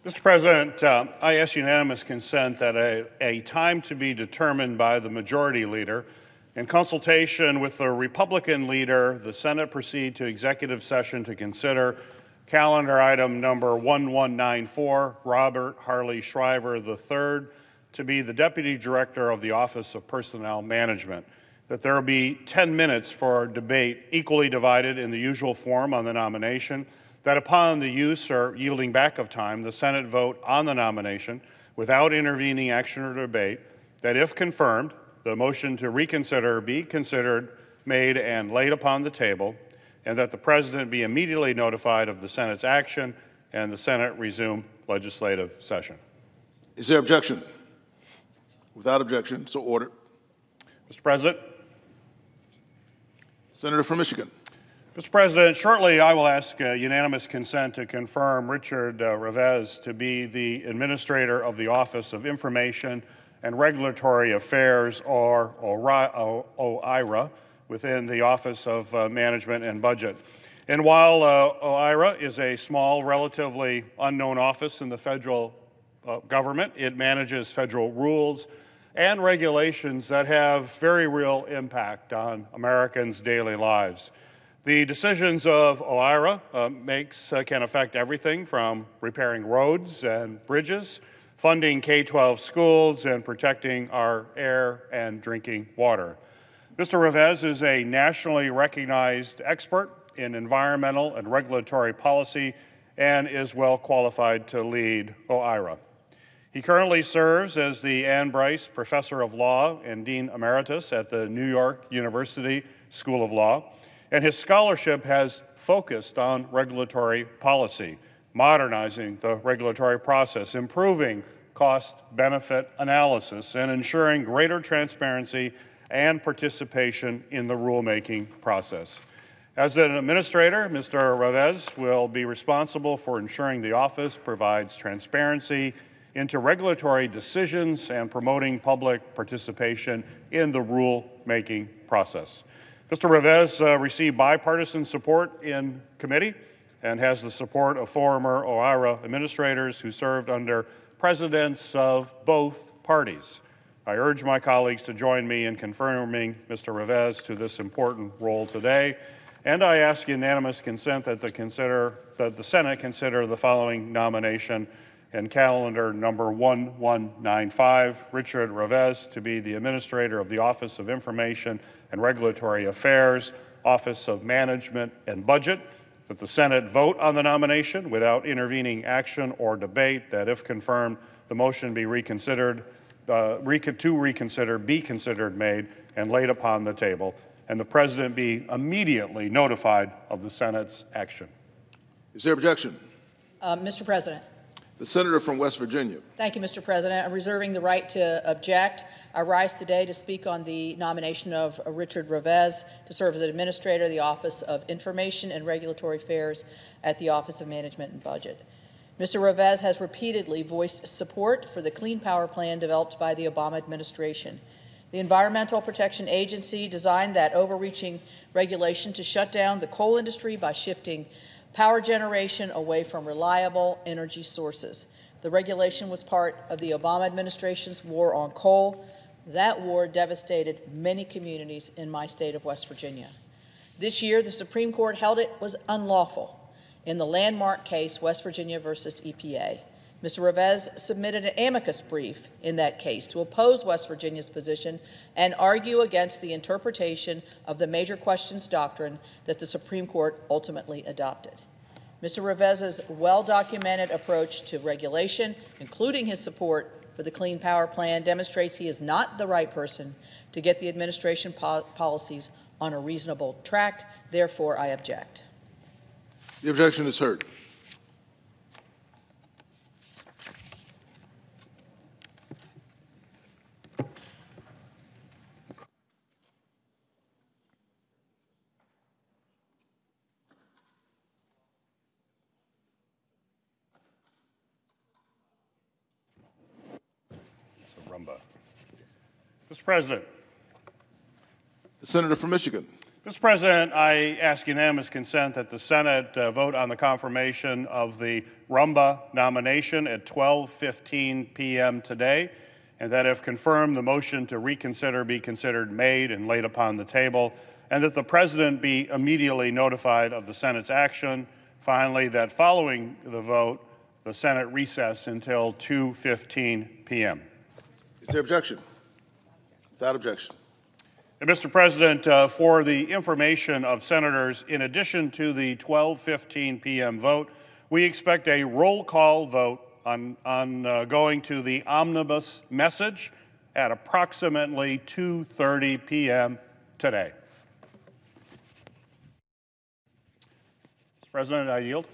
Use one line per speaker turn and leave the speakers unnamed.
Mr. President, I ask unanimous consent that a time to be determined by the majority leader, in consultation with the Republican leader, the Senate proceed to executive session to consider calendar item number 1194, Robert Harley Shriver III, to be the Deputy Director of the Office of Personnel Management. That there will be 10 minutes for debate equally divided in the usual form on the nomination. That upon the use or yielding back of time, the Senate vote on the nomination without intervening action or debate. That if confirmed, the motion to reconsider be considered, made, and laid upon the table, and that the President be immediately notified of the Senate's action and the Senate resume legislative session.
Is there objection? Without objection, so ordered.
Mr. President.
Senator from Michigan.
Mr. President, shortly I will ask unanimous consent to confirm Richard Revesz to be the Administrator of the Office of Information and Regulatory Affairs, or OIRA, within the Office of Management and Budget. And while OIRA is a small, relatively unknown office in the federal government, it manages federal rules and regulations that have very real impact on Americans' daily lives. The decisions of OIRA can affect everything from repairing roads and bridges, funding K-12 schools, and protecting our air and drinking water. Mr. Revesz is a nationally recognized expert in environmental and regulatory policy and is well qualified to lead OIRA. He currently serves as the Ann Bryce Professor of Law and Dean Emeritus at the New York University School of Law, and his scholarship has focused on regulatory policy, modernizing the regulatory process, improving cost-benefit analysis, and ensuring greater transparency and participation in the rulemaking process. As an administrator, Mr. Revesz will be responsible for ensuring the office provides transparency into regulatory decisions and promoting public participation in the rulemaking process. Mr. Revesz received bipartisan support in committee and has the support of former OIRA administrators who served under presidents of both parties. I urge my colleagues to join me in confirming Mr. Revesz to this important role today, and I ask unanimous consent that the Senate consider the following nomination in calendar number 1195, Richard Revesz to be the Administrator of the Office of Information and Regulatory Affairs, Office of Management and Budget, that the Senate vote on the nomination without intervening action or debate, that if confirmed, the motion be reconsidered, be considered made and laid upon the table, and the President be immediately notified of the Senate's action.
Is there objection?
Mr. President.
The Senator from West Virginia.
Thank you, Mr. President. I'm reserving the right to object. I rise today to speak on the nomination of Richard Revesz to serve as an Administrator of the Office of Information and Regulatory Affairs at the Office of Management and Budget. Mr. Revesz has repeatedly voiced support for the Clean Power Plan developed by the Obama administration. The Environmental Protection Agency designed that overreaching regulation to shut down the coal industry by shifting power generation away from reliable energy sources. The regulation was part of the Obama administration's war on coal. That war devastated many communities in my state of West Virginia. This year, the Supreme Court held it was unlawful in the landmark case West Virginia versus EPA. Mr. Revesz submitted an amicus brief in that case to oppose West Virginia's position and argue against the interpretation of the major questions doctrine that the Supreme Court ultimately adopted. Mr. Revesz's well-documented approach to regulation, including his support for the Clean Power Plan, demonstrates he is not the right person to get the administration policies on a reasonable track. Therefore, I object.
The objection is heard.
Mr. President.
The Senator from Michigan.
Mr. President, I ask unanimous consent that the Senate vote on the confirmation of the Rumba nomination at 12:15 p.m. today, and that if confirmed, the motion to reconsider be considered made and laid upon the table, and that the President be immediately notified of the Senate's action. Finally, that following the vote, the Senate recess until 2:15 p.m.
Is there objection? Without objection.
Mr. President, for the information of senators, in addition to the 12:15 p.m. vote, we expect a roll call vote on going to the omnibus message at approximately 2:30 p.m. today. Mr. President, I yield.